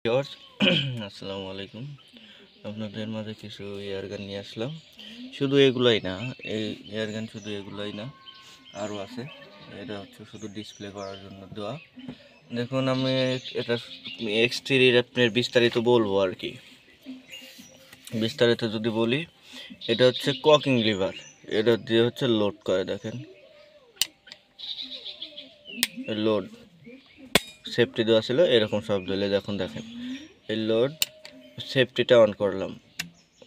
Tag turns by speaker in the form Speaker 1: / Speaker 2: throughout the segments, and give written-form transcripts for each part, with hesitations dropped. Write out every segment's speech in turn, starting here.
Speaker 1: Viewers আসসালামু আলাইকুম। আপনাদের মাঝে কিছু এয়ারগান নিয়ে আসলাম। শুধু এগুলাই না, এই এয়ারগান শুধু এগুলাই না, আরও আছে। এটা হচ্ছে শুধু ডিসপ্লে করার জন্য দেওয়া। দেখুন, আমি এটা এক্সটেরিয়র আপনার বিস্তারিত বলবো আর কি। বিস্তারিত যদি বলি, এটা হচ্ছে ককিং লিভার। এটা দিয়ে হচ্ছে লোড করে, দেখেন লোড সেফটি দেওয়া ছিল, এরকম শব্দ হলে দেখুন, দেখেন এই লোড সেফটিটা অন করলাম,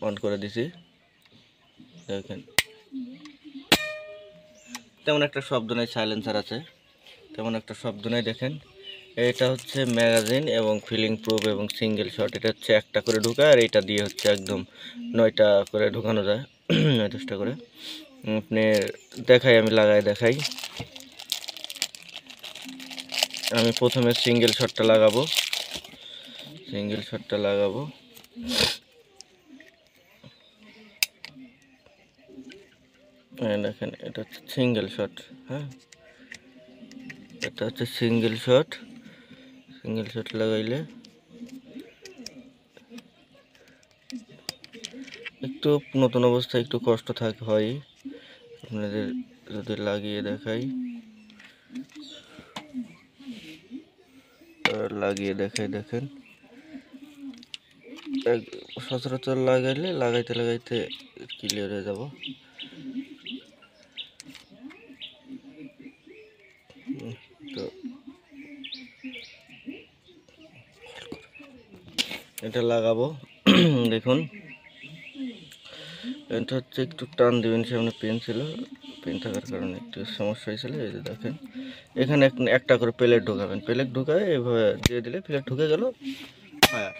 Speaker 1: অন করে দিছি, দেখেন তেমন একটা শব্দ নেই, সাইলেন্সার আছে, তেমন একটা শব্দ নেই। দেখেন এটা হচ্ছে ম্যাগাজিন এবং ফিলিং প্রুফ এবং সিঙ্গেল শট। এটা হচ্ছে একটা করে ঢোকা, আর এটা দিয়ে হচ্ছে একদম 9টা করে ঢোকানো যায়, 9-10টা করে। আপনি দেখাই, আমি লাগাই দেখাই। আমি প্রথমে সিঙ্গেল শটটা লাগাবো, সিঙ্গেল শটটা লাগাবো। দেখেন এটা হচ্ছে সিঙ্গেল শট। হ্যাঁ, এটা হচ্ছে সিঙ্গেল শট। সিঙ্গেল শট লাগাইলে একটু নতুন অবস্থায় একটু কষ্ট হয়। আপনাদের যদি লাগিয়ে দেখাই, দেখেন সচরাচর লাগাইতে ক্লিয়ার হয়ে যাব। তো এটা লাগাবো। দেখুন এটা হচ্ছে একটু টান দিবেন, সামনে পেন ছিল, পেন থাকার কারণে একটু সমস্যা হয়েছিল। এই যে দেখেন এখানে একটা করে প্লেট ঢোকাবেন, প্লেট ঢোকায় এভাবে দিয়ে দিলে প্লেট ঢুকে গেল, ফায়ার।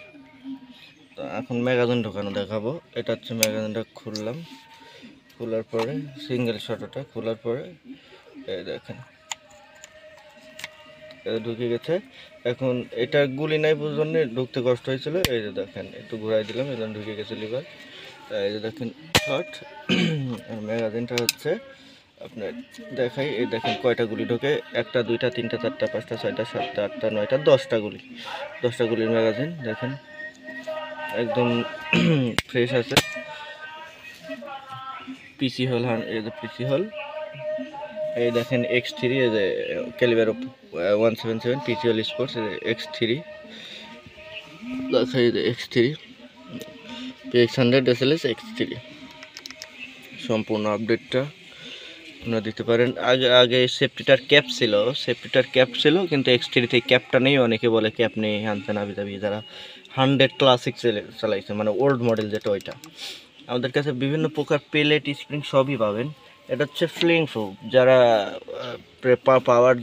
Speaker 1: তো এখন ম্যাগাজিন ঢোকানো দেখাবো। এটা হচ্ছে ম্যাগাজিনটা খুললাম, খোলার পরে সিঙ্গেল শটটা খোলার পরে এই দেখেন এটা ঢুকে গেছে। এখন এটা গুলি নাই বুঝলেন, ঢুকতে কষ্ট হয়েছিল। এই যে দেখেন একটু ঘুরাই দিলাম, এই ঢুকে গেছে লিভার। এই যে দেখেন শট। আর ম্যাগাজিনটা হচ্ছে আপনার দেখাই, এই দেখেন কয়টা গুলি ঢোকে, 1টা 2টা 3টা 4টা 5টা 6টা 7টা 8টা 9টা 10টা গুলি, 10টা গুলির ম্যাগাজিন। দেখেন একদম ফ্রেশ আছে। পিসি হল, এই যে পিসি হল। এই দেখেন X3, এই যে ক্যালিবার 177 পিসি হল স্পোর্টস X3 দেখাই, X3 PX100 SLS X3 সম্পূর্ণ আপডেটটা আপনারা দিতে পারেন। আগে সেফটিটার ক্যাপ ছিল, কিন্তু X3 ক্যাপটা নেই। অনেকে বলে ক্যাপ নেই, হানতে না বিদাবি। যারা 100 ক্লাসিক চালাইছে, মানে ওল্ড মডেল যেটা, ওইটা আমাদের কাছে বিভিন্ন প্রকার পেলেট স্প্রিং সবই পাবেন। এটা হচ্ছে ফ্লিং প্রুফ। যারা পাওয়ার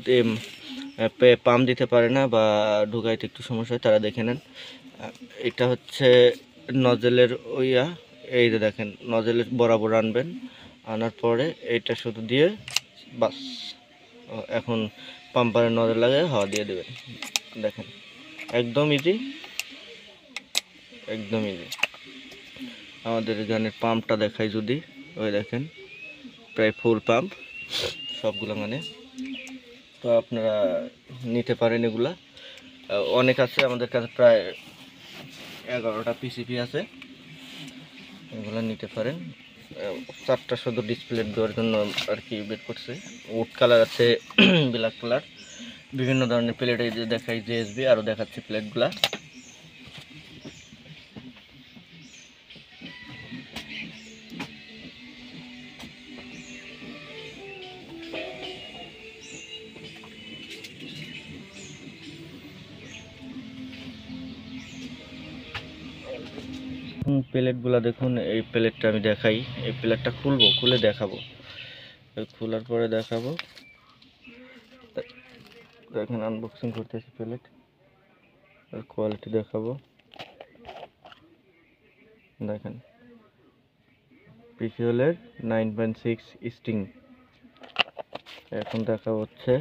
Speaker 1: পাম্প দিতে পারে না বা ঢুকাইতে একটু সমস্যা হয়, তারা দেখে নেন। এটা হচ্ছে নজেলের ওইয়া, এই যে দেখেন নজেলের বরাবর আনবেন, আনার পরে এইটা শুধু দিয়ে বাস, এখন পাম্পারের নজর লাগিয়ে হাওয়া দিয়ে দেবেন। দেখেন একদম ইজি, একদম ইজি। আমাদের গানের পাম্পটা দেখাই যদি, ওই দেখেন প্রায় ফুল পাম্প সবগুলো, মানে তো আপনারা নিতে পারেন এগুলা। অনেক আছে আমাদের কাছে, প্রায় 11টা পিসিপি আছে, এগুলো নিতে পারেন। 4টা শুধু ডিসপ্লে দেওয়ার জন্য আর কি বের করছে। উড কালার আছে, ব্ল্যাক কালার, বিভিন্ন ধরনের প্লেট। এই যে দেখাই জেএসবি, আরও দেখাচ্ছে প্লেটগুলা। প্লেটগুলা দেখুন, এই প্লেটটা আমি দেখাই। এই প্লেটটা খুলে দেখাবো, খোলার পরে দেখাবো। দেখেন আনবক্সিং করতেছি প্লেট, আর কোয়ালিটি দেখাবো। দেখেন পিসিওলের 9.6 স্টিং। এখন দেখা হচ্ছে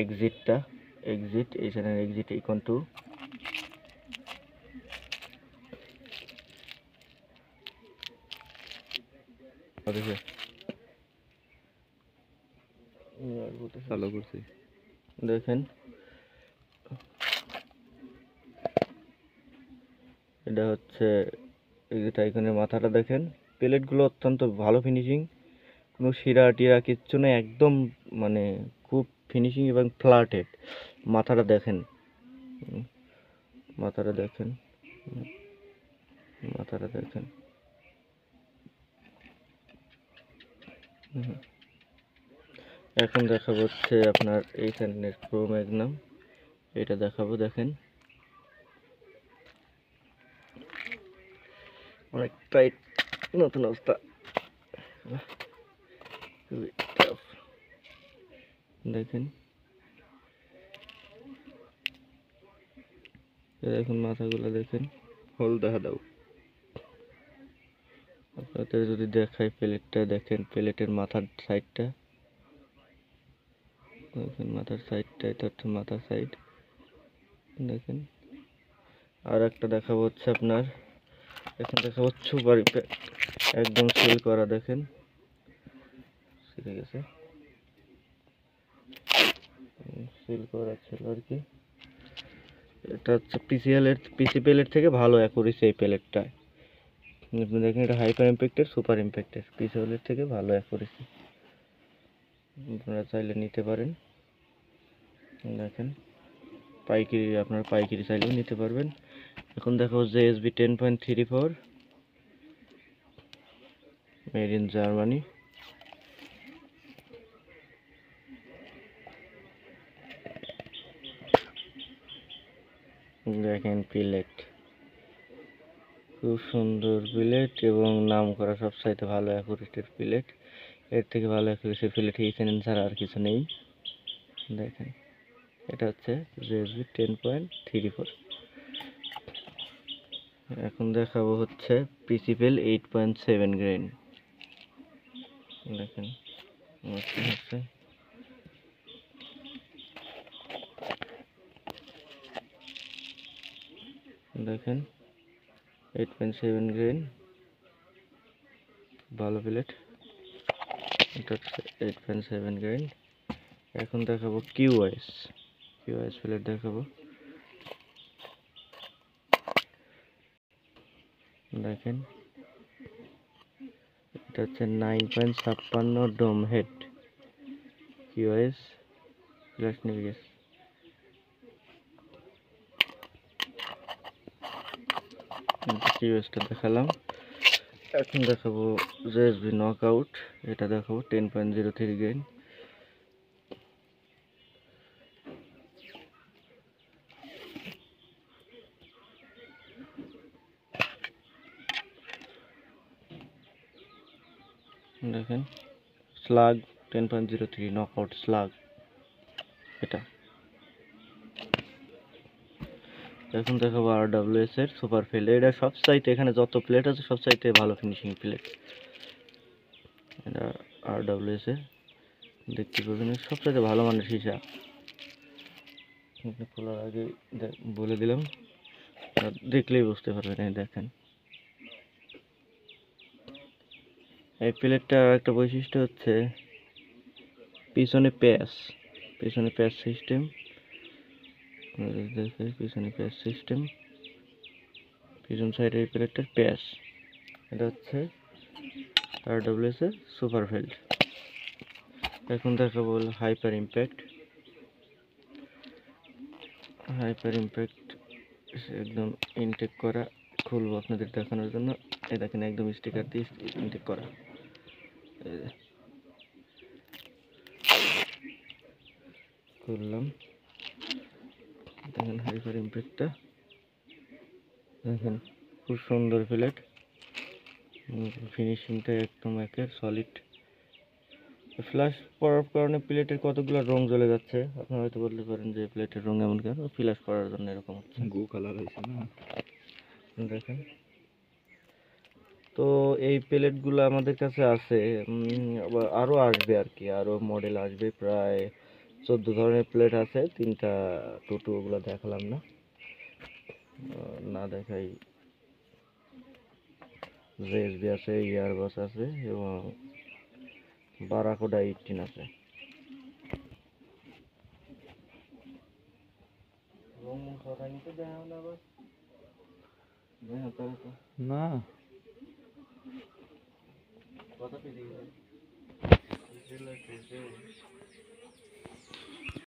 Speaker 1: এক্সিটটা, এইখানে এক্সিট ইকন টু। দেখেন এটা হচ্ছে এই যে টাইকনের মাথাটা দেখেন, প্লেটগুলো অত্যন্ত ভালো ফিনিশিং, কোনো শিরা টিরা কিচ্ছু নেই, একদম মানে খুব ফিনিশিং এবং ফ্ল্যাটেড। মাথাটা দেখেন, মাথাটা দেখেন, মাথাটা দেখেন। এখন দেখাবো হচ্ছে আপনার এইখানে প্রো ম্যাগনাম, এটা দেখাবো। দেখেন অনেক টাইট, নতুন অবস্থা, খুবই টাফ। দেখেন দেখুন মাথাগুলো দেখেন, হোল দেখা দাও আপনাদের যদি দেখাই। প্লেটটা দেখেন, প্লেটের মাথার সাইডটা দেখেন, মাথার সাইডটা, এটা হচ্ছে মাথার সাইড দেখেন। আর একটা দেখাবো হচ্ছে আপনার, এখন দেখাবো সুপার ইম্প্যাক্ট, একদম সিল করা, দেখেন ঠিক আছে, সিল করা ছিল আর কি। এটা হচ্ছে পিসি প্লেট থেকে ভালো অ্যাকুরেসি এই প্লেটটা। আপনি দেখেন এটা হাইপার ইম্প্যাক্টের, সুপার ইম্প্যাক্টের, পিসি প্লেট থেকে ভালো অ্যাকুরেসি, আপনারা চাইলে নিতে পারেন। দেখেন পাইকারি, আপনারা পাইকারি চাইলেও নিতে পারবেন। এখন দেখো JSB 10.34 মেড ইন জার্মানি। দেখেন প্লেট, খুব সুন্দর প্লেট এবং নাম করা সবচাইতে ভালো অ্যাকুরেটের প্লেট। এর থেকে ভালো অ্যাকুরেসি প্লেট এইখানে ছাড়া আর কিছু নেই। দেখেন এটা হচ্ছে JSB 10.34। এখন দেখাবো হচ্ছে পিসিপেল 8.7 গ্রেন। দেখেন হচ্ছে দেখেন 8.7 গ্রেন, ভালো প্লেট, এটা হচ্ছে 8.7 গ্রেন। এখন দেখাবো কিউএস প্লেট দেখাবো। দেখেন এটা হচ্ছে 9.56 ডোম হেড কিউএস প্লাস নিভিগেস। কিউএসটা দেখালাম। এখন দেখাবো JSB নকআউট, এটা দেখাবো 10.03 গ্রেন। দেখেন স্লাগ 10.03 নকআউট স্লাগ এটা। এখন দেখাবো RWS এর সুপার ফিল্ড, এটা সবচাইতে এখানে যত প্লেট আছে সবচাইতে ভালো ফিনিশিং প্লেট। এটা RWS এর, দেখতে পাবেন সবচাইতে ভালো মানের সীসা। খোলার আগে বলে দিলাম, দেখলেই বুঝতে পারবেন। এই দেখেন এই প্লেটটার একটা বৈশিষ্ট্য হচ্ছে পিছনে প্যাচ সিস্টেম, পিছনে প্যাচ সিস্টেম, পিছন সাইডে এই প্লেটটার প্যাচ। এটা হচ্ছে RWS এর সুপার ফিল্ড। এখন দেখাবো হাইপার ইম্প্যাক্ট একদম ইনটেক করা, খুলবো আপনাদের দেখানোর জন্য। এই দেখেন একদম স্টিকার দিয়ে ইনটেক করা, খুললাম। দেখেন হাইপার ইম্প্যাক্টটা দেখেন, খুব সুন্দর প্লেট, ফিনিশিংটা একদম একের সলিড। ফ্ল্যাশ পড়ার কারণে প্লেটের কতগুলো রং জ্বলে যাচ্ছে, আপনারা হয়তো বলতে পারেন যে প্লেটের রং এমন কেন, ফ্ল্যাশ পড়ার জন্য এরকম হচ্ছে, গো কালার হয়েছে না। দেখেন তো এই প্লেটগুলো আমাদের কাছে আছে, আরও আসবে আর কি, আরও মডেল আসবে, প্রায় 14 ধরনের প্লেট আছে। 3টা টুটু, ওগুলো দেখালাম না, না দেখাই। JSB আছে, ইয়ারবাস আছে এবং বারাকোডা 18 আছে।
Speaker 2: না
Speaker 1: কথা পেয়ে